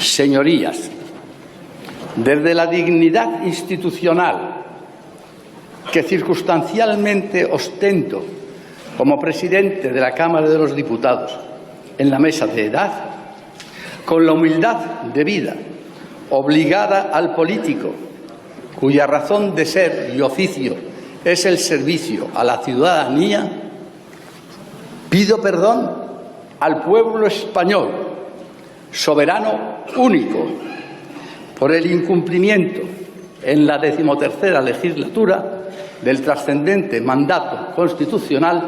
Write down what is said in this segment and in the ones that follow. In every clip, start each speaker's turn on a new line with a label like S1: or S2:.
S1: Señorías, desde la dignidad institucional que circunstancialmente ostento como presidente de la Cámara de los Diputados en la mesa de edad, con la humildad debida, obligada al político, cuya razón de ser y oficio es el servicio a la ciudadanía, pido perdón al pueblo español, soberano único, por el incumplimiento en la 13ª legislatura del trascendente mandato constitucional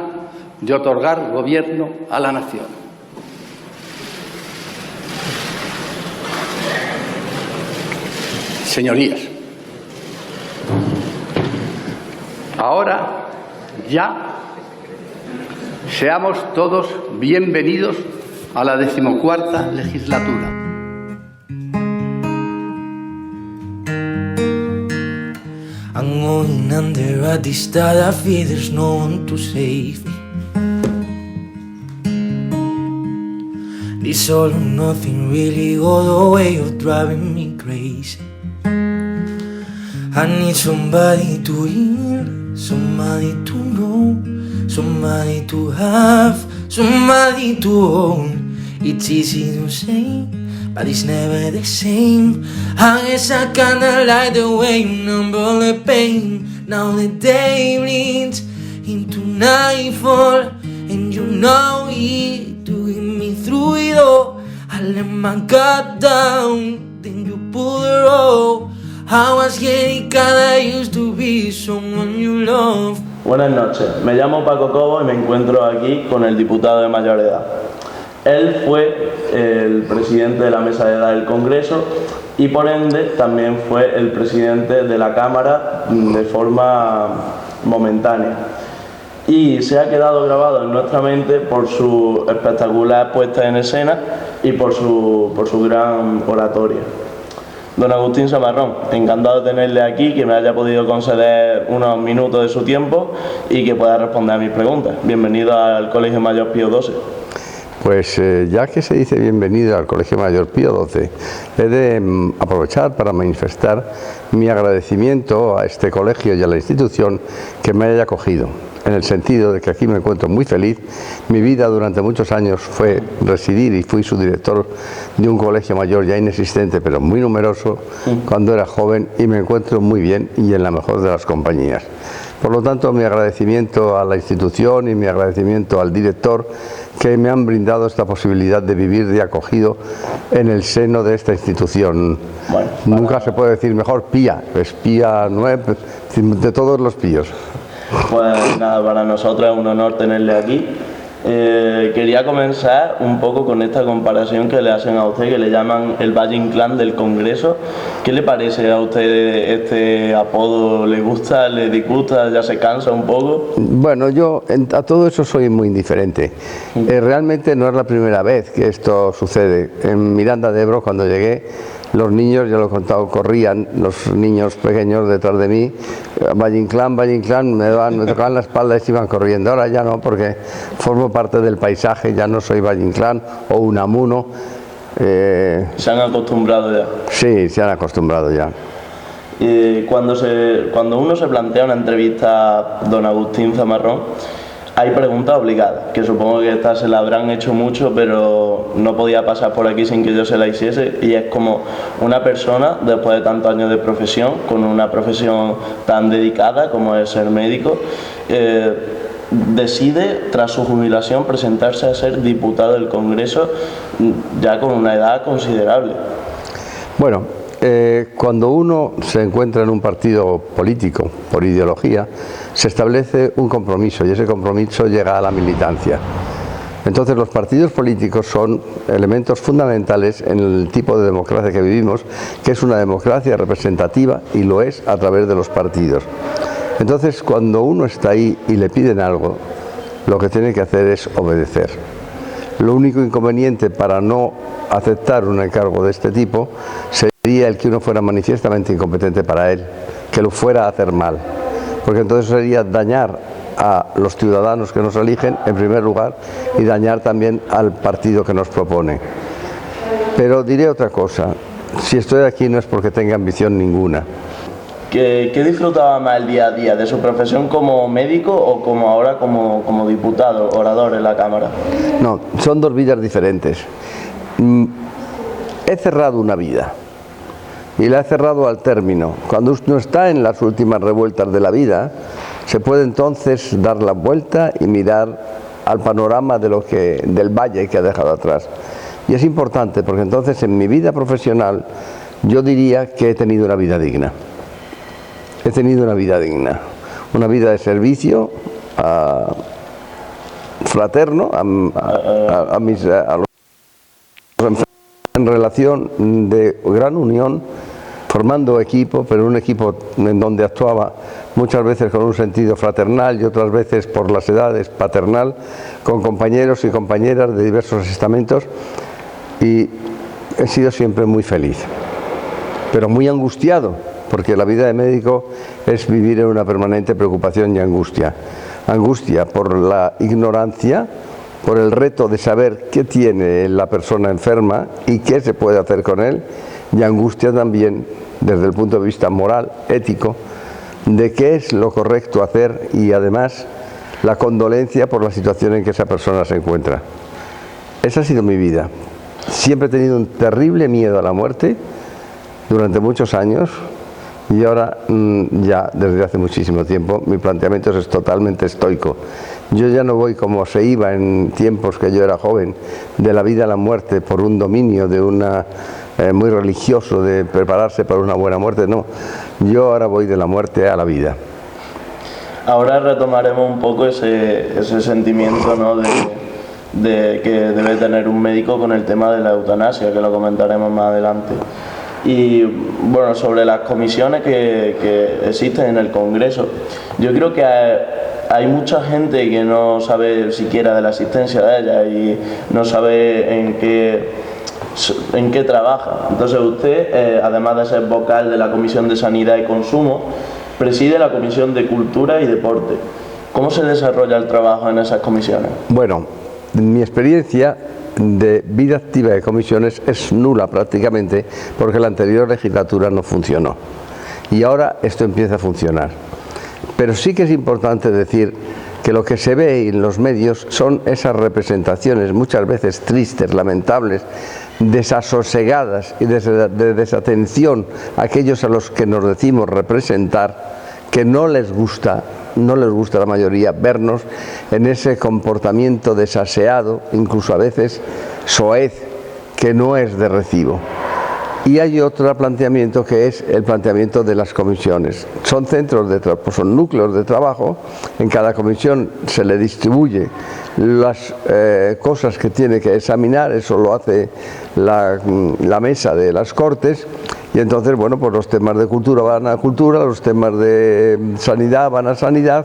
S1: de otorgar gobierno a la nación. Señorías, ahora ya seamos todos bienvenidos a la 14ª legislatura.
S2: I'm going under a distance, I fear there's no one to save me. This all or nothing really got a way of driving me crazy. I need somebody to hear, somebody to know, somebody to have, somebody to own. It's easy to say, but it's never the same. I guess I kinda like the way you number the pain. Now the day bleeds into nightfall, and you know it to get me through it all. I let my guard down, then you pull the rope. I was getting kinda used to be someone you love.
S3: Buenas noches, me llamo Paco Cobo y me encuentro aquí con el diputado de mayor edad. Él fue el presidente de la mesa de edad del Congreso y por ende también fue el presidente de la Cámara de forma momentánea. Y se ha quedado grabado en nuestra mente por su espectacular puesta en escena y por su gran oratoria. Don Agustín Zamarrón, encantado de tenerle aquí, que me haya podido conceder unos minutos de su tiempo y que pueda responder a mis preguntas. Bienvenido al Colegio Mayor Pío XII.
S4: Pues ya que se dice bienvenido al Colegio Mayor Pío XII, he de aprovechar para manifestar mi agradecimiento a este colegio y a la institución que me haya acogido, en el sentido de que aquí me encuentro muy feliz. Mi vida durante muchos años fue residir y fui su director de un colegio mayor ya inexistente, pero muy numeroso, cuando era joven, y me encuentro muy bien y en la mejor de las compañías. Por lo tanto, mi agradecimiento a la institución y mi agradecimiento al director, que me han brindado esta posibilidad de vivir de acogido en el seno de esta institución. Bueno, nunca se puede decir mejor pía, pues pía nueve, de todos los píos.
S3: Pues nada, para nosotros es un honor tenerle aquí. Quería comenzar un poco con esta comparación que le hacen a usted, que le llaman el Valle Inclán del Congreso. ¿Qué le parece a usted este apodo? ¿Le gusta, le disgusta, ya se cansa un poco?
S4: Bueno, yo a todo eso soy muy indiferente. Realmente no es la primera vez que esto sucede. En Miranda de Ebro, cuando llegué, los niños, ya lo he contado, corrían, los niños pequeños detrás de mí, Valle Inclán, me tocaban la espalda y se iban corriendo. Ahora ya no, porque formo parte del paisaje, ya no soy Valle Inclán o Unamuno.
S3: ¿Se han acostumbrado ya?
S4: Sí, se han acostumbrado ya.
S3: Cuando uno se plantea una entrevista a don Agustín Zamarrón, hay preguntas obligadas, que supongo que estas se la habrán hecho mucho, pero no podía pasar por aquí sin que yo se la hiciese, y es como una persona, después de tantos años de profesión, con una profesión tan dedicada como es ser médico, decide, tras su jubilación, presentarse a ser diputado del Congreso, ya con una edad considerable.
S4: Bueno, cuando uno se encuentra en un partido político, por ideología, se establece un compromiso y ese compromiso llega a la militancia. Entonces los partidos políticos son elementos fundamentales en el tipo de democracia que vivimos, que es una democracia representativa y lo es a través de los partidos. Entonces cuando uno está ahí y le piden algo, lo que tiene que hacer es obedecer. Lo único inconveniente para no aceptar un encargo de este tipo sería el que uno fuera manifiestamente incompetente para él, que lo fuera a hacer mal, porque entonces sería dañar a los ciudadanos que nos eligen en primer lugar y dañar también al partido que nos propone. Pero diré otra cosa, si estoy aquí no es porque tenga ambición ninguna.
S3: ¿Qué disfrutaba más el día a día? ¿De su profesión como médico o como ahora como diputado, orador en la Cámara?
S4: No, son dos vidas diferentes. He cerrado una vida y la he cerrado al término. Cuando uno está en las últimas revueltas de la vida, se puede entonces dar la vuelta y mirar al panorama del valle que ha dejado atrás. Y es importante porque entonces en mi vida profesional yo diría que he tenido una vida digna. He tenido una vida digna, una vida de servicio fraterno a los enfermos, en relación de gran unión, formando equipo, pero un equipo en donde actuaba muchas veces con un sentido fraternal y otras veces por las edades paternal, con compañeros y compañeras de diversos estamentos, y he sido siempre muy feliz, pero muy angustiado, porque la vida de médico es vivir en una permanente preocupación y angustia. Angustia por la ignorancia, por el reto de saber qué tiene la persona enferma y qué se puede hacer con él, y angustia también desde el punto de vista moral, ético, de qué es lo correcto hacer, y además la condolencia por la situación en que esa persona se encuentra. Esa ha sido mi vida. Siempre he tenido un terrible miedo a la muerte durante muchos años. Y ahora, ya desde hace muchísimo tiempo, mi planteamiento es totalmente estoico. Yo ya no voy como se iba en tiempos que yo era joven, de la vida a la muerte por un dominio de muy religioso, de prepararse para una buena muerte. No, yo ahora voy de la muerte a la vida.
S3: Ahora retomaremos un poco ese sentimiento, ¿no?, de que debe tener un médico con el tema de la eutanasia, que lo comentaremos más adelante. Y bueno, sobre las comisiones que existen en el Congreso, yo creo que hay mucha gente que no sabe siquiera de la existencia de ellas y no sabe en qué trabaja. Entonces usted, además de ser vocal de la Comisión de Sanidad y Consumo, preside la Comisión de Cultura y Deporte. ¿Cómo se desarrolla el trabajo en esas comisiones?
S4: Bueno, mi experiencia de vida activa de comisiones es nula prácticamente, porque la anterior legislatura no funcionó y ahora esto empieza a funcionar. Pero sí que es importante decir que lo que se ve en los medios son esas representaciones muchas veces tristes, lamentables, desasosegadas y de desatención a aquellos a los que nos decimos representar, que no les gusta a la mayoría vernos en ese comportamiento desaseado, incluso a veces soez, que no es de recibo. Y hay otro planteamiento que es el planteamiento de las comisiones. Son centros son núcleos de trabajo. En cada comisión se le distribuye las cosas que tiene que examinar. Eso lo hace la mesa de las Cortes. Y entonces, bueno, pues los temas de cultura van a cultura, los temas de sanidad van a sanidad,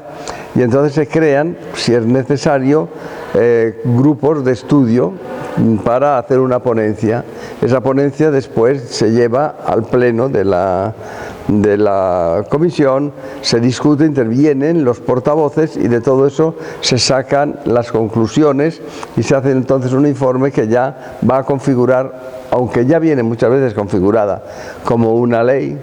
S4: y entonces se crean, si es necesario, grupos de estudio para hacer una ponencia. Esa ponencia después se lleva al pleno de la comisión, se discute, intervienen los portavoces y de todo eso se sacan las conclusiones y se hace entonces un informe que ya va a configurar, aunque ya viene muchas veces configurada como una ley,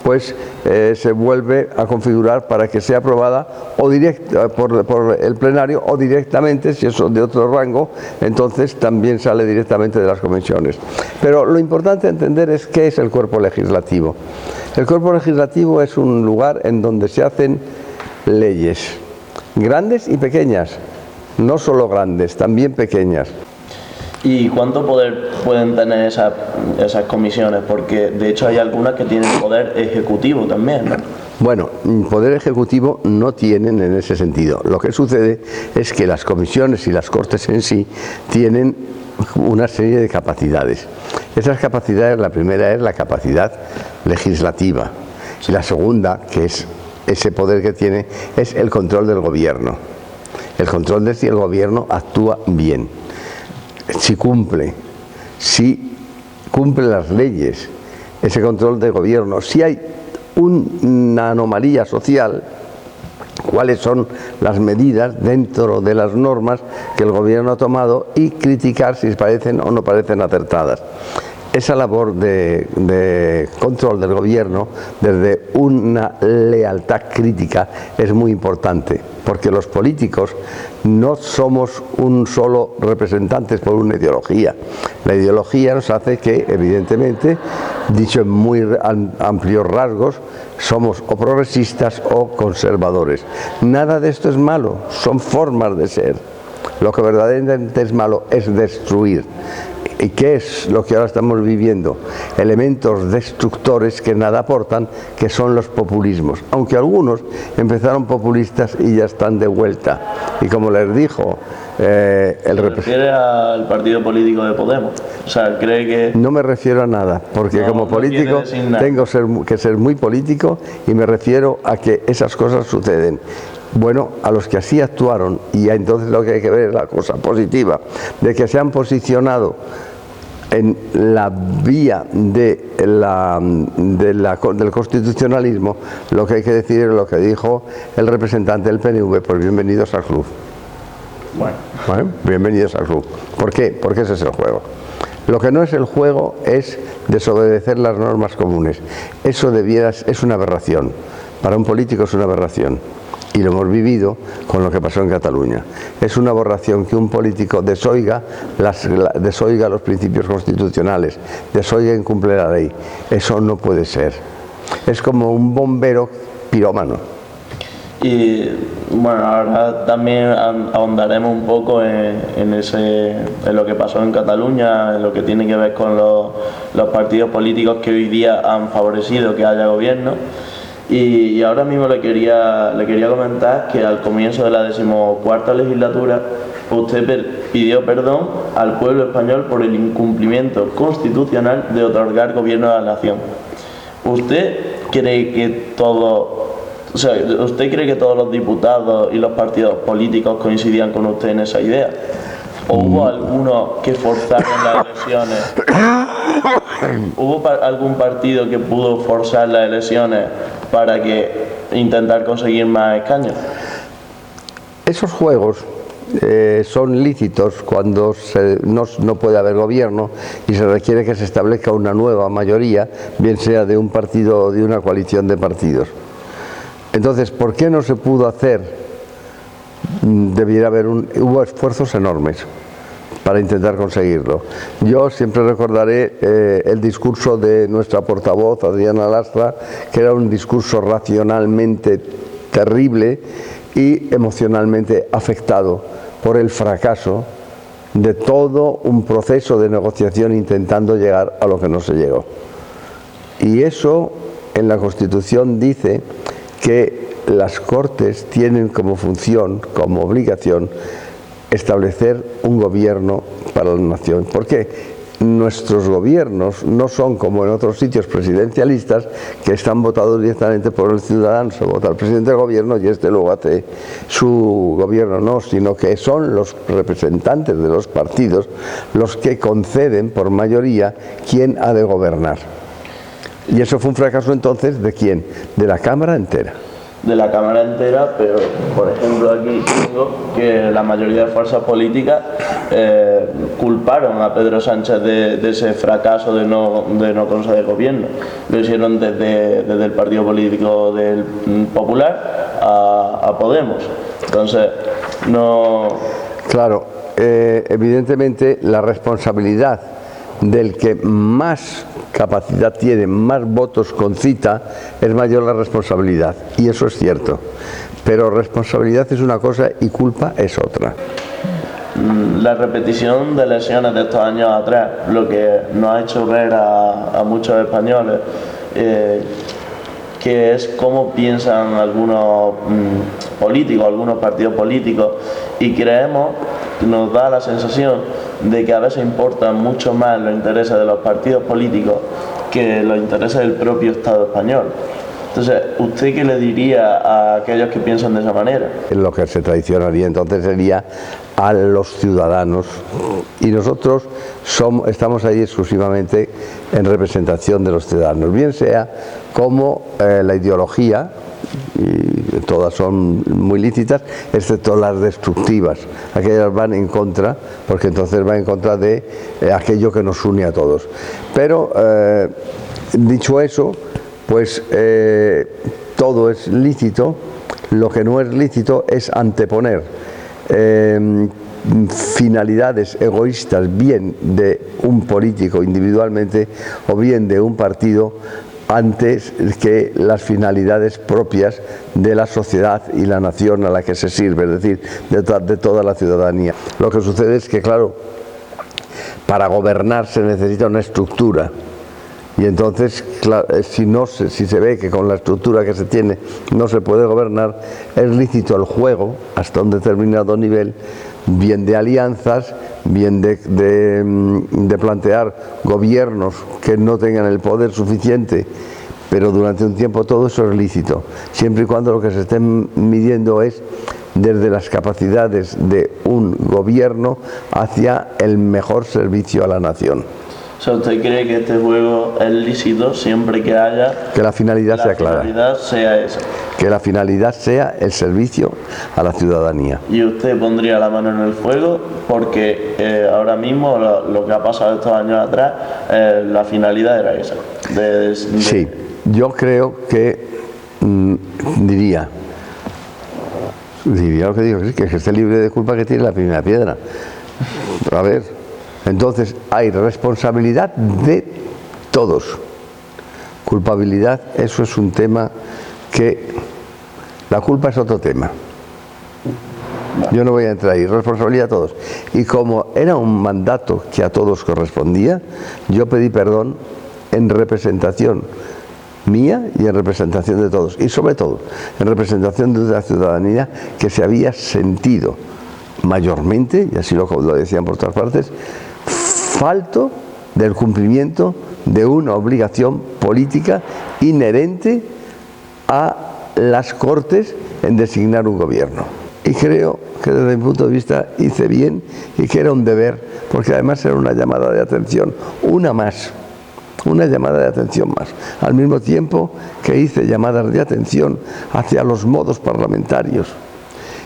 S4: pues se vuelve a configurar para que sea aprobada o por el plenario, o directamente, si es de otro rango, entonces también sale directamente de las comisiones. Pero lo importante a entender es qué es el cuerpo legislativo. El cuerpo legislativo es un lugar en donde se hacen leyes, grandes y pequeñas, no solo grandes, también pequeñas.
S3: ¿Y cuánto poder pueden tener esas comisiones? Porque de hecho hay algunas que tienen poder ejecutivo también, ¿no?
S4: Bueno, poder ejecutivo no tienen en ese sentido. Lo que sucede es que las comisiones y las Cortes en sí tienen una serie de capacidades. Esas capacidades, la primera es la capacidad legislativa, y la segunda, que es ese poder que tiene, es el control del gobierno. El control de si el gobierno actúa bien, si cumple las leyes, ese control del gobierno. Si hay una anomalía social, cuáles son las medidas dentro de las normas que el gobierno ha tomado y criticar si parecen o no parecen acertadas. esa labor de control del gobierno desde una lealtad crítica es muy importante, porque los políticos no somos un solo representantes por una ideología. La ideología nos hace que, evidentemente, dicho en muy amplios rasgos, somos o progresistas o conservadores. Nada de esto es malo, son formas de ser. Lo que verdaderamente es malo es destruir. ¿Y qué es lo que ahora estamos viviendo? Elementos destructores que nada aportan, que son los populismos. Aunque algunos empezaron populistas y ya están de vuelta. Y como les dijo el representante... ¿Se refiere
S3: al partido político de Podemos? O sea, ¿cree que...?
S4: No me refiero a nada, porque como político tengo que ser muy político y me refiero a que esas cosas suceden. Bueno, a los que así actuaron, y entonces lo que hay que ver es la cosa positiva, de que se han posicionado en la vía del constitucionalismo, lo que hay que decir es lo que dijo el representante del PNV, pues bienvenidos al club. Bueno, bienvenidos al club. ¿Por qué? Porque ese es el juego. Lo que no es el juego es desobedecer las normas comunes. Eso es una aberración. Para un político es una aberración. Y lo hemos vivido con lo que pasó en Cataluña. Es una aberración que un político desoiga los principios constitucionales, desoiga e incumple la ley. Eso no puede ser. Es como un bombero pirómano.
S3: Y bueno, ahora también ahondaremos un poco en lo que pasó en Cataluña, en lo que tiene que ver con los partidos políticos que hoy día han favorecido que haya gobierno. Y ahora mismo le quería comentar que al comienzo de la 14ª legislatura usted pidió perdón al pueblo español por el incumplimiento constitucional de otorgar gobierno a la nación. ¿Usted cree que todos los diputados y los partidos políticos coincidían con usted en esa idea? ¿O hubo algunos que forzaron las elecciones? ¿Hubo algún partido que pudo forzar las elecciones para intentar conseguir más escaños?
S4: Esos juegos son lícitos cuando no puede haber gobierno y se requiere que se establezca una nueva mayoría, bien sea de un partido o de una coalición de partidos. Entonces, ¿por qué no se pudo hacer? Hubo esfuerzos enormes para intentar conseguirlo. Yo siempre recordaré el discurso de nuestra portavoz, Adriana Lastra, que era un discurso racionalmente terrible y emocionalmente afectado por el fracaso de todo un proceso de negociación intentando llegar a lo que no se llegó. Y eso en la Constitución dice que las Cortes tienen como función, como obligación, establecer un gobierno para la nación. ¿Por qué? Nuestros gobiernos no son como en otros sitios presidencialistas que están votados directamente por el ciudadano. Se vota al presidente del gobierno y este luego hace su gobierno, no, sino que son los representantes de los partidos los que conceden por mayoría quién ha de gobernar. Y eso fue un fracaso entonces ¿de quién? De la Cámara entera.
S3: De la Cámara entera, pero por ejemplo aquí tengo que la mayoría de fuerzas políticas culparon a Pedro Sánchez de ese fracaso de no conseguir gobierno. Lo hicieron desde el partido político del Popular a Podemos. Entonces, no...
S4: Claro, evidentemente la responsabilidad del que más capacidad tiene, más votos concita, es mayor la responsabilidad, y eso es cierto, pero responsabilidad es una cosa y culpa es otra.
S3: La repetición de elecciones de estos años atrás, lo que nos ha hecho ver a muchos españoles, que es cómo piensan algunos políticos, algunos partidos políticos, y creemos, nos da la sensación de que a veces importan mucho más los intereses de los partidos políticos que los intereses del propio Estado español. Entonces, ¿usted qué le diría a aquellos que piensan de esa manera?
S4: Lo que se traicionaría entonces sería a los ciudadanos, y nosotros estamos ahí exclusivamente en representación de los ciudadanos, bien sea como la ideología, y todas son muy lícitas, excepto las destructivas, aquellas van en contra, porque entonces van en contra de aquello que nos une a todos. Pero dicho eso, pues todo es lícito. Lo que no es lícito es anteponer finalidades egoístas, bien de un político individualmente o bien de un partido, antes que las finalidades propias de la sociedad y la nación a la que se sirve, es decir, de toda la ciudadanía. Lo que sucede es que, claro, para gobernar se necesita una estructura. Y entonces, claro, si se ve que con la estructura que se tiene no se puede gobernar, es lícito el juego hasta un determinado nivel, bien de alianzas, bien de plantear gobiernos que no tengan el poder suficiente, pero durante un tiempo todo eso es lícito, siempre y cuando lo que se esté midiendo es desde las capacidades de un gobierno hacia el mejor servicio a la nación.
S3: O sea, ¿usted cree que este juego es lícito siempre que haya...
S4: Que la finalidad sea clara.
S3: Que la finalidad sea esa.
S4: Que la finalidad sea el servicio a la ciudadanía.
S3: ¿Y usted pondría la mano en el fuego? Porque ahora mismo lo que ha pasado estos años atrás, la finalidad era esa.
S4: Sí, yo creo que diría lo que digo, que esté libre de culpa que tiene la primera piedra. A ver... Entonces hay responsabilidad de todos. Culpabilidad, eso es un tema que... La culpa es otro tema. Yo no voy a entrar ahí. Responsabilidad de todos. Y como era un mandato que a todos correspondía, yo pedí perdón en representación mía y en representación de todos. Y sobre todo, en representación de la ciudadanía que se había sentido mayormente, y así lo decían por todas partes, falto del cumplimiento de una obligación política inherente a las Cortes en designar un gobierno. Y creo que desde mi punto de vista hice bien y que era un deber, porque además era una llamada de atención, una llamada de atención más, al mismo tiempo que hice llamadas de atención hacia los modos parlamentarios.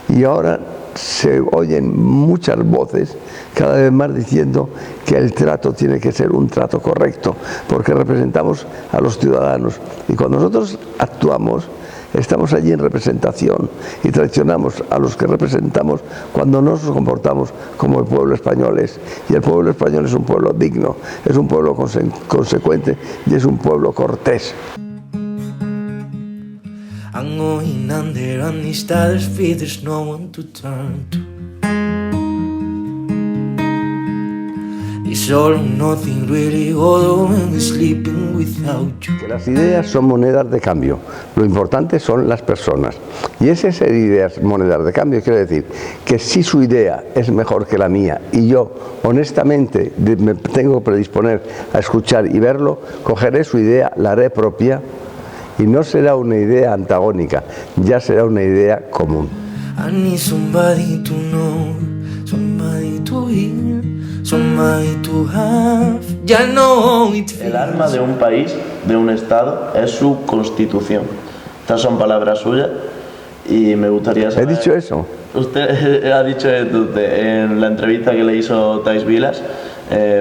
S4: Y ahora se oyen muchas voces cada vez más diciendo que el trato tiene que ser un trato correcto, porque representamos a los ciudadanos y cuando nosotros actuamos estamos allí en representación y traicionamos a los que representamos cuando no nos comportamos como el pueblo español es. Y el pueblo español es un pueblo digno, es un pueblo consecuente y es un pueblo cortés.
S2: I'm going under on these stars' feet, there's no one to turn to. It's all or nothing really, although I'm sleeping without you.
S4: Que las ideas son monedas de cambio, lo importante son las personas. Y ese ser ideas monedas de cambio quiere decir que si su idea es mejor que la mía y yo honestamente me tengo que predisponer a escuchar y verlo, cogeré su idea, la haré propia. Y no será una idea antagónica, ya será una idea común.
S2: I need somebody to know, somebody to hear, somebody to have. Ya no it feels.
S3: El alma de un país, de un Estado, es su constitución. Estas son palabras suyas y me gustaría saber...
S4: ¿He dicho eso?
S3: Usted ha dicho esto en la entrevista que le hizo Thais Vilas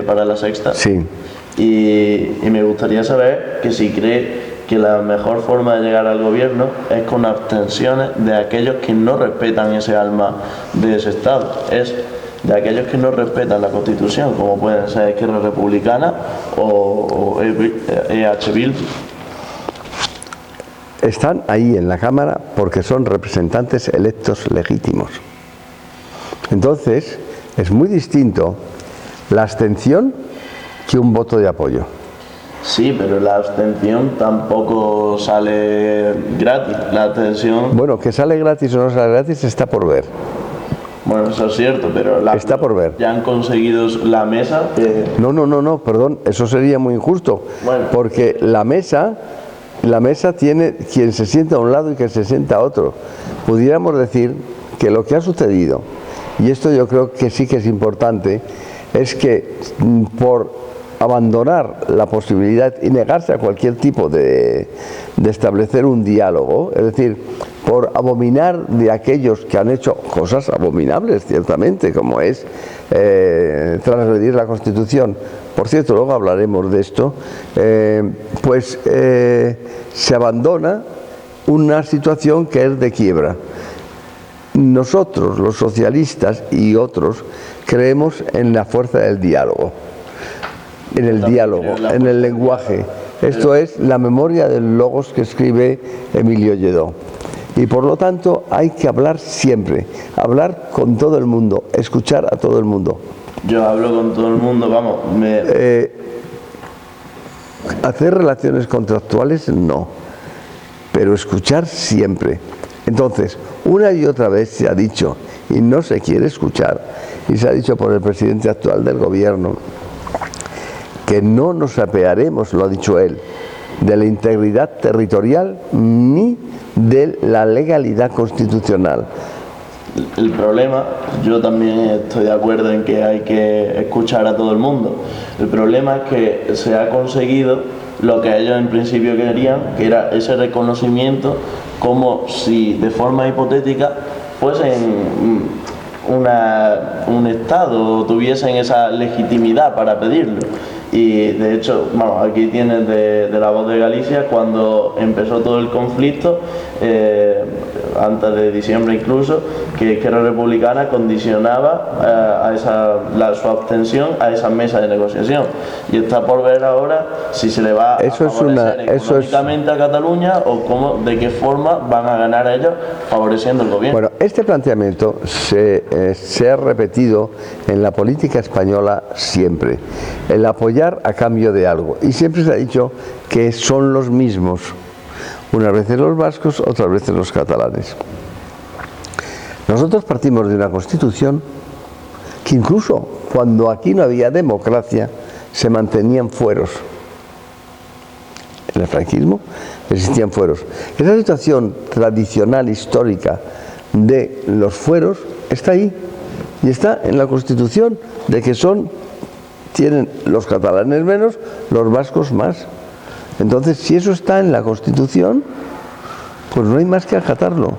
S3: para La Sexta.
S4: Sí.
S3: Y me gustaría saber que si cree que la mejor forma de llegar al gobierno es con abstenciones de aquellos que no respetan ese alma de ese Estado, es de aquellos que no respetan la Constitución, como pueden ser Esquerra Republicana o EH Bildu.
S4: Están ahí en la Cámara porque son representantes electos legítimos. Entonces, es muy distinto la abstención que un voto de apoyo.
S3: Sí, pero la abstención tampoco sale gratis. La abstención...
S4: Bueno, que sale gratis o no sale gratis está por ver.
S3: Bueno, eso es cierto, pero
S4: está por ver.
S3: Ya han conseguido la mesa.
S4: No, perdón, eso sería muy injusto.
S3: Bueno.
S4: Porque la mesa la mesa tiene quien se sienta a un lado y quien se sienta a otro. Pudiéramos decir que lo que ha sucedido, y esto yo creo que sí que es importante, es que por abandonar la posibilidad y negarse a cualquier tipo de establecer un diálogo, es decir, por abominar de aquellos que han hecho cosas abominables, ciertamente, como es transgredir la Constitución. Por cierto, luego hablaremos de esto. Se abandona una situación que es de quiebra. Nosotros, los socialistas y otros, creemos en la fuerza del diálogo, en el diálogo, en el lenguaje. Esto es la memoria del logos que escribe Emilio Lledó. Y por lo tanto hay que hablar siempre, hablar con todo el mundo, escuchar a todo el mundo.
S3: Yo hablo con todo el mundo, vamos.
S4: Hacer relaciones contractuales no, pero escuchar siempre. Entonces, una y otra vez se ha dicho, y no se quiere escuchar, y se ha dicho por el presidente actual del gobierno, que no nos apearemos, lo ha dicho él, de la integridad territorial ni de la legalidad constitucional.
S3: El problema, yo también estoy de acuerdo en que hay que escuchar a todo el mundo. El problema es que se ha conseguido lo que ellos en principio querían, que era ese reconocimiento, como si de forma hipotética fuesen un Estado o tuviesen esa legitimidad para pedirlo. Y de hecho, bueno, aquí tienes de La Voz de Galicia, cuando empezó todo el conflicto, antes de diciembre incluso, que Esquerra Republicana condicionaba su abstención a esa mesa de negociación. Y está por ver ahora si se le va a favorecer económicamente a Cataluña o de qué forma van a ganar ellos favoreciendo el gobierno.
S4: Bueno, este planteamiento se ha repetido en la política española siempre, el apoyar a cambio de algo, y siempre se ha dicho que son los mismos, unas veces los vascos, otras veces los catalanes. Nosotros partimos de una Constitución que incluso cuando aquí no había democracia se mantenían fueros. En el franquismo existían fueros. Esa situación tradicional, histórica de los fueros está ahí y está en la Constitución, de que tienen los catalanes menos, los vascos más. Entonces, si eso está en la Constitución, pues no hay más que acatarlo.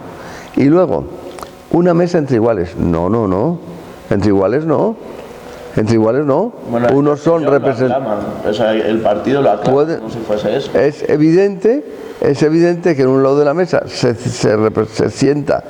S4: Y luego, una mesa entre iguales. No. Entre iguales no. Entre iguales no.
S3: Bueno,
S4: unos son representantes.
S3: O sea, el partido lo aclama como si fuese eso.
S4: Es evidente que en un lado de la mesa se sienta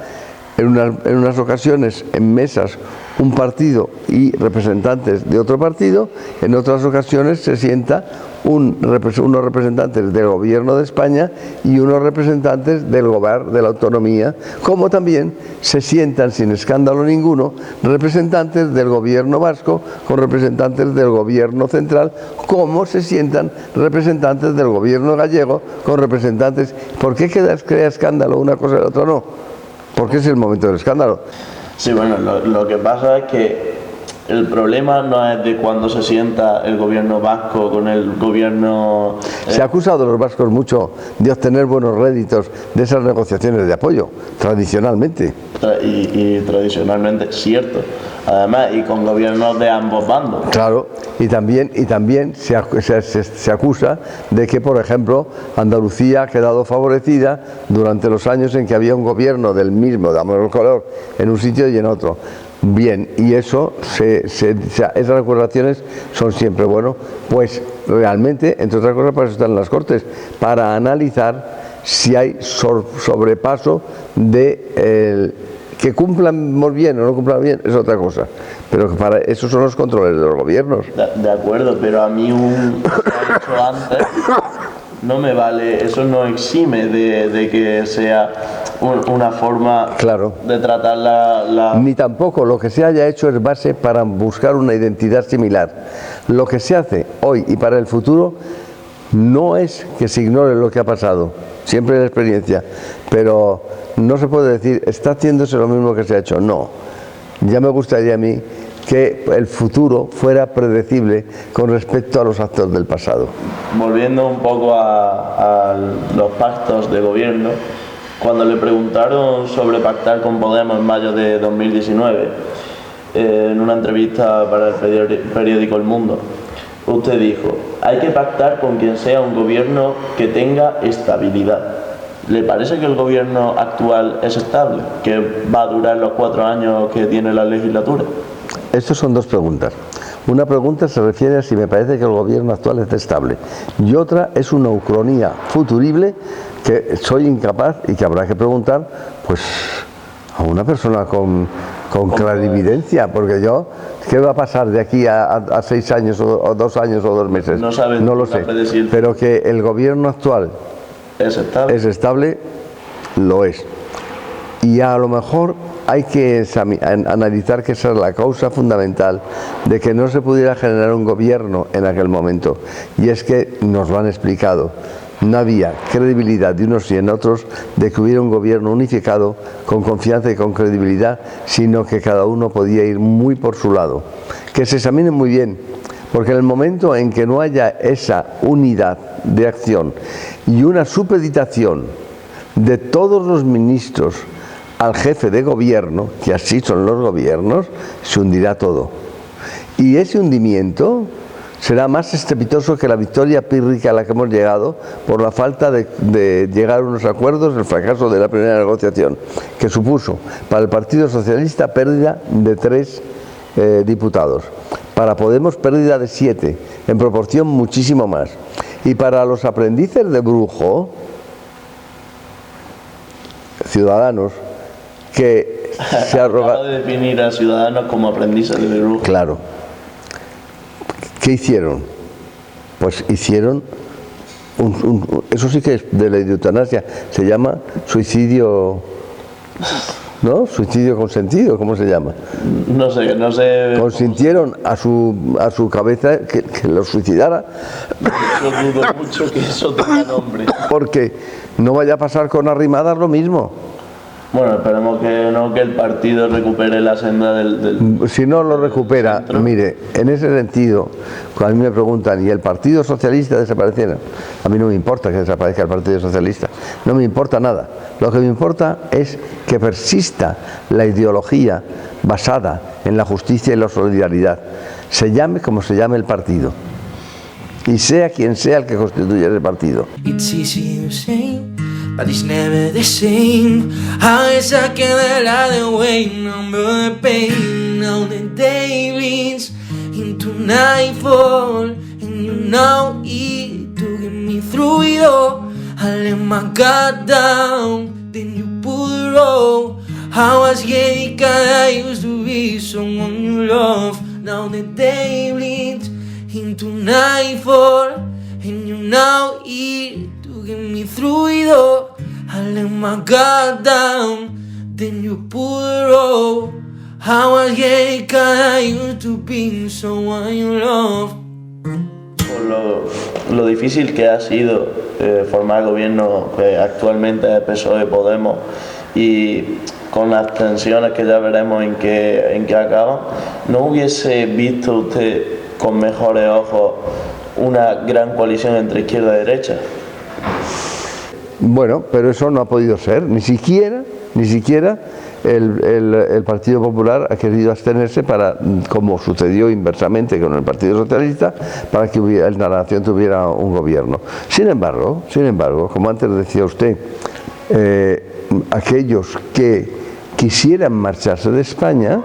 S4: en unas ocasiones en mesas un partido y representantes de otro partido, en otras ocasiones se sienta unos representantes del gobierno de España y unos representantes del gobierno de la autonomía, como también se sientan sin escándalo ninguno representantes del gobierno vasco con representantes del gobierno central, como se sientan representantes del gobierno gallego con representantes. ¿Por qué crea escándalo una cosa y la otra no? Porque es el momento del escándalo.
S3: Sí, bueno, lo que pasa es que el problema no es de cuando se sienta el gobierno vasco con el gobierno...
S4: Se ha acusado a los vascos mucho de obtener buenos réditos de esas negociaciones de apoyo, tradicionalmente.
S3: Y tradicionalmente, cierto. Además, y con gobiernos de ambos bandos.
S4: Claro, y también se acusa de que, por ejemplo, Andalucía ha quedado favorecida durante los años en que había un gobierno del mismo, de amor color, en un sitio y en otro. Bien, y eso, esas acusaciones son siempre buenos, pues realmente, entre otras cosas, para eso están las Cortes, para analizar si hay sobrepaso de que cumplamos bien o no cumplamos bien, es otra cosa, pero para eso son los controles de los gobiernos. De
S3: acuerdo, pero a mí se ha dicho antes, no me vale, eso no exime de que sea una forma
S4: claro.
S3: De tratar la...
S4: Ni tampoco lo que se haya hecho es base para buscar una identidad similar. Lo que se hace hoy y para el futuro no es que se ignore lo que ha pasado, siempre hay experiencia, pero no se puede decir está haciéndose lo mismo que se ha hecho. No, ya me gustaría a mí que el futuro fuera predecible con respecto a los actos del pasado.
S3: Volviendo un poco a los pactos de gobierno, cuando le preguntaron sobre pactar con Podemos en mayo de 2019, en una entrevista para el periódico El Mundo, usted dijo: hay que pactar con quien sea un gobierno que tenga estabilidad. ¿Le parece que el gobierno actual es estable, que va a durar los 4 años que tiene la legislatura?
S4: Estas son dos preguntas. Una pregunta se refiere a si me parece que el gobierno actual es estable, y otra es una ucronía futurible que soy incapaz y que habrá que preguntar pues a una persona con clarividencia, porque yo, ¿qué va a pasar de aquí a 6 años o 2 años o 2 meses? No lo sé, pero que el gobierno actual es estable, lo es. Y a lo mejor hay que analizar que esa es la causa fundamental de que no se pudiera generar un gobierno en aquel momento. Y es que nos lo han explicado. No había credibilidad de unos y en otros de que hubiera un gobierno unificado con confianza y con credibilidad, sino que cada uno podía ir muy por su lado. Que se examinen muy bien, porque en el momento en que no haya esa unidad de acción y una supeditación de todos los ministros al jefe de gobierno, que así son los gobiernos, se hundirá todo. Y ese hundimiento será más estrepitoso que la victoria pírrica a la que hemos llegado por la falta de llegar a unos acuerdos, el fracaso de la primera negociación, que supuso para el Partido Socialista pérdida de 3 diputados, para Podemos pérdida de 7, en proporción muchísimo más, y para los aprendices de brujo, Ciudadanos, que se
S3: Acaba de definir a Ciudadanos como aprendices de brujo.
S4: Claro. ¿Qué hicieron? Pues hicieron eso sí que es de la eutanasia, se llama suicidio, ¿no? Suicidio consentido, ¿cómo se llama?
S3: No sé.
S4: Consintieron a su cabeza que lo suicidara.
S3: Yo dudo mucho que eso tenga nombre.
S4: Porque no vaya a pasar con Arrimadas lo mismo.
S3: Bueno, esperemos que no, que el partido recupere la senda del...
S4: Si no lo recupera, mire, en ese sentido, cuando a mí me preguntan, ¿y el Partido Socialista desapareciera? A mí no me importa que desaparezca el Partido Socialista, no me importa nada. Lo que me importa es que persista la ideología basada en la justicia y la solidaridad, se llame como se llame el partido, y sea quien sea el que constituya ese partido.
S2: But it's never the same. A veces que verla de way, number the pain. Now the day bleeds into nightfall, and you know it to get me through it all. I let my guard down, then you pull the rope. I was gay, I used to be someone you love. Now the day bleeds into nightfall, and you know it to get me through it all. I let my guard down, then you pull the rope. How I get I used to be someone you love.
S3: Por lo difícil que ha sido formar gobierno actualmente de PSOE Podemos, y con las tensiones que ya veremos en qué acaban, ¿no hubiese visto usted con mejores ojos una gran coalición entre izquierda y derecha?
S4: Bueno, pero eso no ha podido ser, ni siquiera el Partido Popular ha querido abstenerse para, como sucedió inversamente con el Partido Socialista, para que la nación tuviera un gobierno. Sin embargo, como antes decía usted, aquellos que quisieran marcharse de España,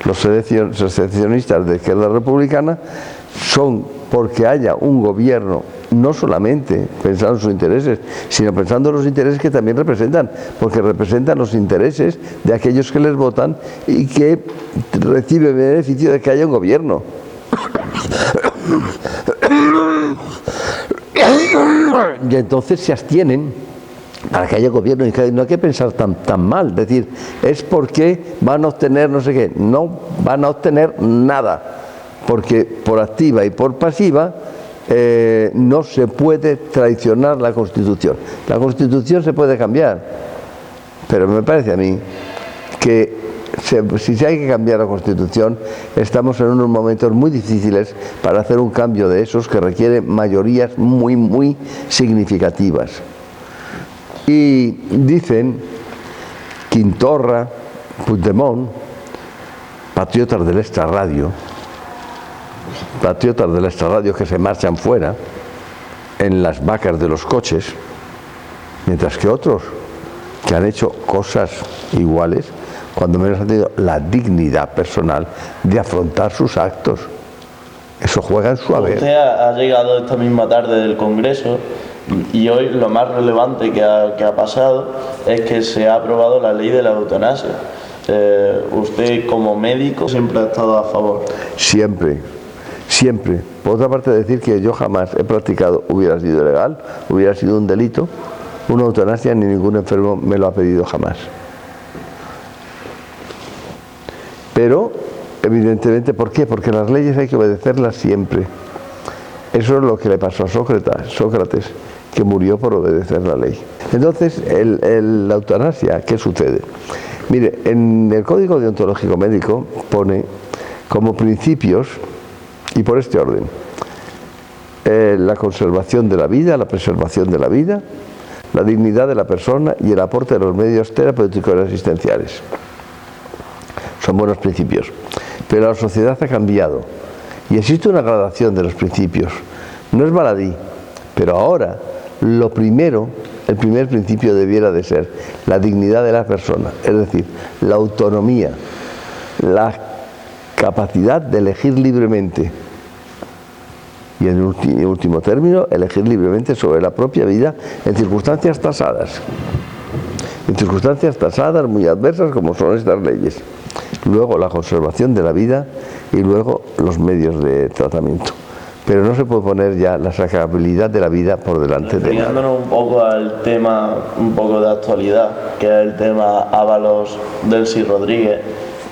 S4: los secesionistas de izquierda republicana, son porque haya un gobierno no solamente pensando en sus intereses, sino pensando en los intereses que también representan, porque representan los intereses de aquellos que les votan y que reciben beneficio de que haya un gobierno. Y entonces se abstienen para que haya gobierno, y no hay que pensar tan mal, es decir, es porque van a obtener no sé qué, no van a obtener nada, porque por activa y por pasiva no se puede traicionar la Constitución. La Constitución se puede cambiar, pero me parece a mí que si se hay que cambiar la Constitución, estamos en unos momentos muy difíciles para hacer un cambio de esos que requieren mayorías muy, muy significativas. Y dicen Quintorra, Puigdemont, patriotas del extrarradio que se marchan fuera en las vacas de los coches, mientras que otros que han hecho cosas iguales, cuando menos han tenido la dignidad personal de afrontar sus actos. Eso juega en su haber.
S3: Usted ha llegado esta misma tarde del Congreso y hoy lo más relevante que ha pasado es que se ha aprobado la ley de la eutanasia. Usted como médico siempre ha estado a favor.
S4: Siempre, siempre. Por otra parte, decir que yo jamás he practicado, hubiera sido ilegal, hubiera sido un delito, una eutanasia, ni ningún enfermo me lo ha pedido jamás. Pero, evidentemente, ¿por qué? Porque las leyes hay que obedecerlas siempre. Eso es lo que le pasó a Sócrates, que murió por obedecer la ley. Entonces, la eutanasia, ¿qué sucede? Mire, en el Código Deontológico Médico pone como principios, y por este orden, la conservación de la vida, la preservación de la vida, la dignidad de la persona y el aporte de los medios terapéuticos y asistenciales. Son buenos principios. Pero la sociedad ha cambiado y existe una gradación de los principios. No es baladí, pero ahora el primer principio debiera de ser la dignidad de la persona, es decir, la autonomía, la capacidad de elegir libremente y en último término elegir libremente sobre la propia vida en circunstancias tasadas. En circunstancias tasadas muy adversas como son estas leyes. Luego la conservación de la vida y luego los medios de tratamiento. Pero no se puede poner ya la sacrabilidad de la vida por delante de nada.
S3: Refiriéndonos un poco al tema, un poco de actualidad, que es el tema Ábalos Delcy Rodríguez,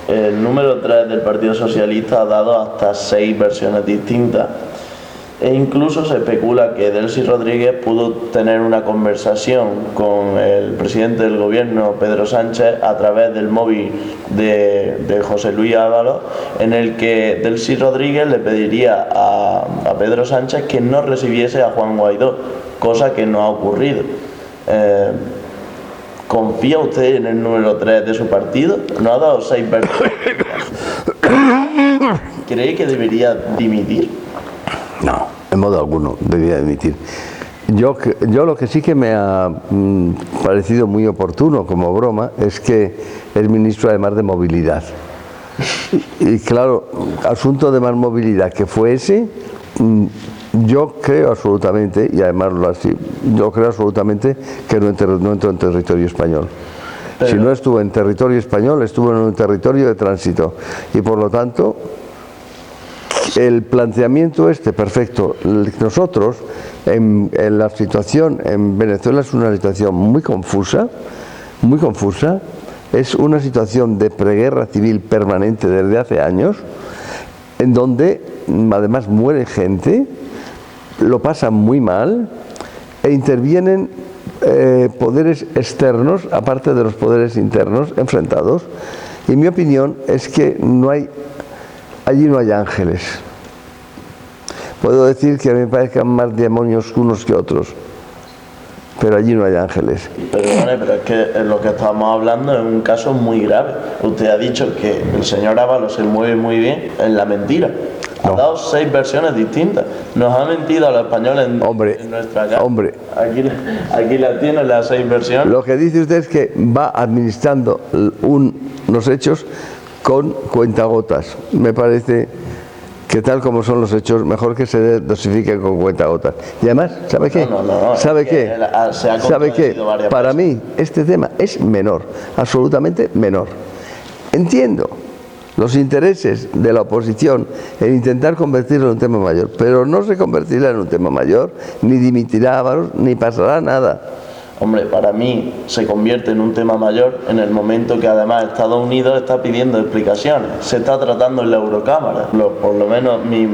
S3: el número 3 del Partido Socialista ha dado hasta 6 versiones distintas. E incluso se especula que Delcy Rodríguez pudo tener una conversación con el presidente del gobierno, Pedro Sánchez, a través del móvil de José Luis Ábalos, en el que Delcy Rodríguez le pediría a Pedro Sánchez que no recibiese a Juan Guaidó, cosa que no ha ocurrido. ¿Confía usted en el número 3 de su partido? ¿No ha dado 6 versiones? ¿Cree que debería dimitir?
S4: No, en modo alguno debería dimitir. Yo lo que sí que me ha parecido muy oportuno como broma es que el ministro, además de movilidad, y claro, asunto de más movilidad que fue ese, yo creo absolutamente, y además yo creo absolutamente que no entró en territorio español. Pero si no estuvo en territorio español, estuvo en un territorio de tránsito y por lo tanto el planteamiento perfecto. Nosotros, en la situación en Venezuela es una situación muy confusa, es una situación de preguerra civil permanente desde hace años, en donde además muere gente, lo pasan muy mal e intervienen poderes externos, aparte de los poderes internos, enfrentados. Y mi opinión es que allí no hay ángeles. Puedo decir que me parezcan más demonios unos que otros, pero allí no hay ángeles.
S3: Perdone, pero es que lo que estamos hablando es un caso muy grave. Usted ha dicho que el señor Ábalos se mueve muy bien en la mentira. Ha dado 6 versiones distintas. Nos ha mentido a los españoles en nuestra casa.
S4: Hombre.
S3: Aquí la tiene, las 6 versiones.
S4: Lo que dice usted es que va administrando unos hechos con cuentagotas. Me parece que tal como son los hechos, mejor que se dosifiquen con cuentagotas. Y además, ¿sabe qué? ¿Sabe qué? Para mí este tema es menor, absolutamente menor. Entiendo los intereses de la oposición en intentar convertirlo en un tema mayor, pero no se convertirá en un tema mayor, ni dimitirá Ábalos, ni pasará nada.
S3: Hombre, para mí se convierte en un tema mayor en el momento que además Estados Unidos está pidiendo explicaciones. Se está tratando en la Eurocámara. Por lo menos mi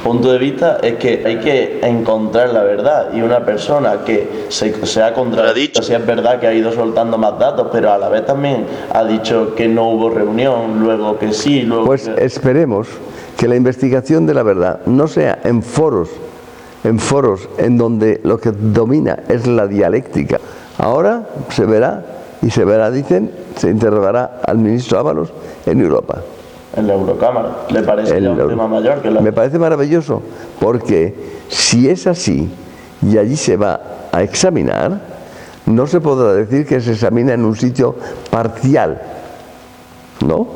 S3: punto de vista es que hay que encontrar la verdad, y una persona que se ha contradicho, si es verdad que ha ido soltando más datos, pero a la vez también ha dicho que no hubo reunión, luego que sí, luego
S4: pues
S3: que...
S4: esperemos que la investigación de la verdad no sea en foros en donde lo que domina es la dialéctica. Ahora se verá, dicen, se interrogará al ministro Ábalos en Europa.
S3: En la Eurocámara. ¿Le parece ya un tema mayor?
S4: Me parece maravilloso, porque si es así y allí se va a examinar, no se podrá decir que se examina en un sitio parcial, ¿no?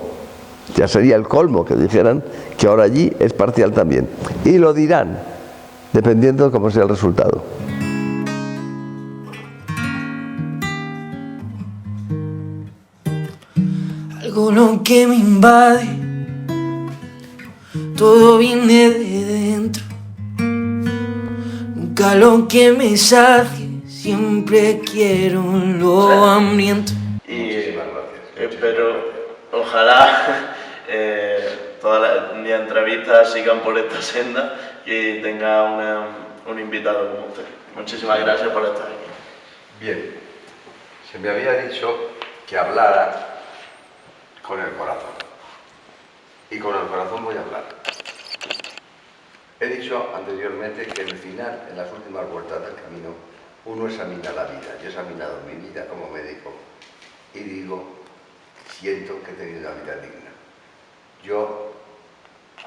S4: Ya sería el colmo que dijeran que ahora allí es parcial también. Y lo dirán, dependiendo de cómo sea el resultado.
S2: Algo lo que me invade, todo viene de dentro. Nunca lo que me sacie, siempre quiero lo hambriento.
S3: Y espero, ojalá todas mis entrevistas sigan por esta senda y tenga un invitado como usted. Muchísimas gracias por estar aquí.
S4: Bien, se me había dicho que hablara con el corazón. Y con el corazón voy a hablar. He dicho anteriormente que al final, en las últimas vueltas del camino, uno examina la vida. Yo he examinado mi vida como médico y digo, siento que he tenido una vida digna. Yo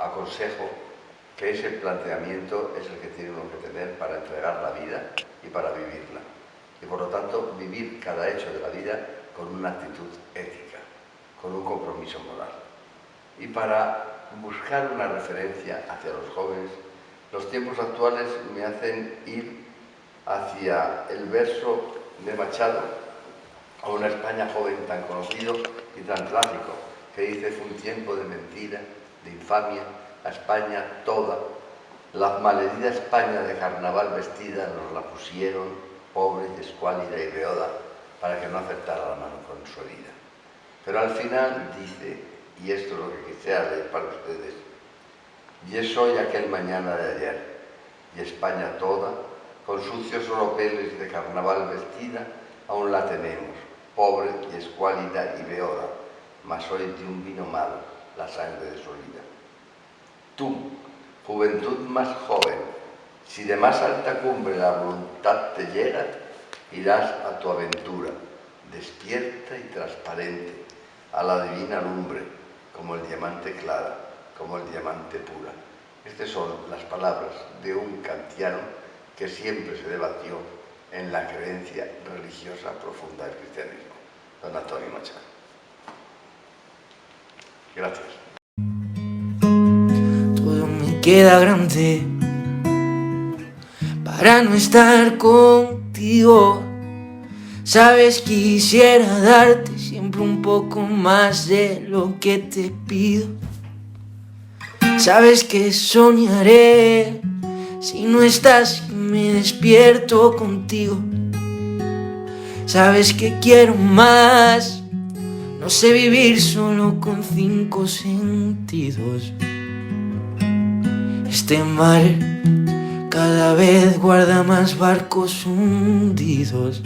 S4: aconsejo que ese planteamiento es el que tiene uno que tener para entregar la vida y para vivirla. Y por lo tanto, vivir cada hecho de la vida con una actitud ética, con un compromiso moral. Y para buscar una referencia hacia los jóvenes, los tiempos actuales me hacen ir hacia el verso de Machado, a una España joven tan conocido y tan trágico, que dice: fue un tiempo de mentira, de infamia, a España toda, la malherida España de carnaval vestida, nos la pusieron, pobre y escuálida y beoda, para que no acertara la mano con su herida. Pero al final dice, y esto es lo que quisiera leer para ustedes: y es hoy aquel mañana de ayer, y España toda, con sucios oropeles de carnaval vestida, aún la tenemos, pobre y escuálida y beoda, mas hoy de un vino malo la sangre de su vida. Tú, juventud más joven, si de más alta cumbre la voluntad te llega, irás a tu aventura, despierta y transparente, a la divina lumbre, como el diamante clara, como el diamante pura. Estas son las palabras de un kantiano que siempre se debatió en la creencia religiosa profunda del cristianismo, don Antonio Machado. Gracias.
S2: Todo me queda grande para no estar contigo. Sabes, quisiera darte siempre un poco más de lo que te pido. Sabes que soñaré si no estás y me despierto contigo. Sabes que quiero más, no sé vivir solo con 5 sentidos. Este mar cada vez guarda más barcos hundidos.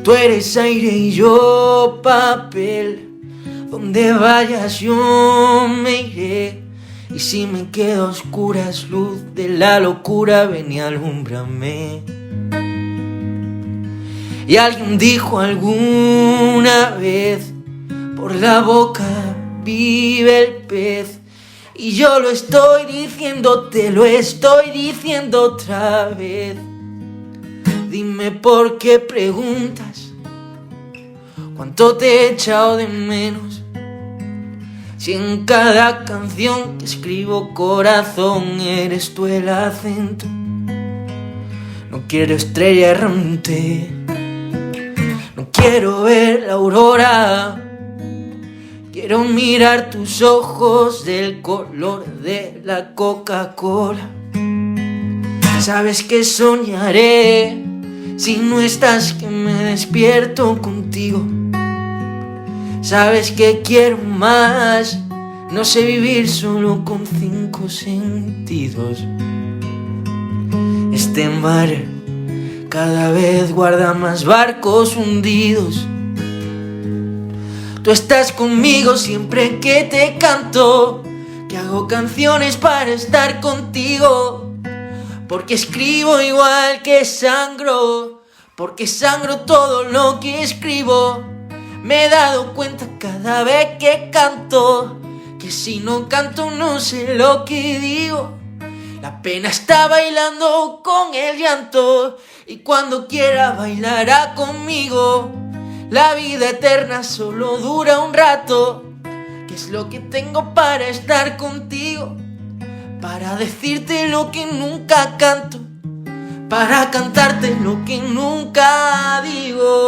S2: Tú eres aire y yo papel, donde vayas yo me iré. Y si me quedo a oscuras, luz de la locura, ven y alúmbrame. Y alguien dijo alguna vez, por la boca vive el pez. Y yo lo estoy diciendo, te lo estoy diciendo otra vez. Dime por qué preguntas cuánto te he echado de menos, si en cada canción que escribo, corazón, eres tú el acento. No quiero estrella errante, no quiero ver la aurora. Quiero mirar tus ojos del color de la Coca-Cola. Sabes que soñaré Si no estás que me despierto contigo. Sabes que quiero más. No sé vivir solo con 5 sentidos. Este mar cada vez guarda más barcos hundidos. Tú estás conmigo siempre que te canto, que hago canciones para estar contigo. Porque escribo igual que sangro, porque sangro todo lo que escribo. Me he dado cuenta cada vez que canto, que si no canto no sé lo que digo. La pena está bailando con el llanto, y cuando quiera bailará conmigo. La vida eterna solo dura un rato. ¿Qué es lo que tengo para estar contigo? Para decirte lo que nunca canto, para cantarte lo que nunca digo.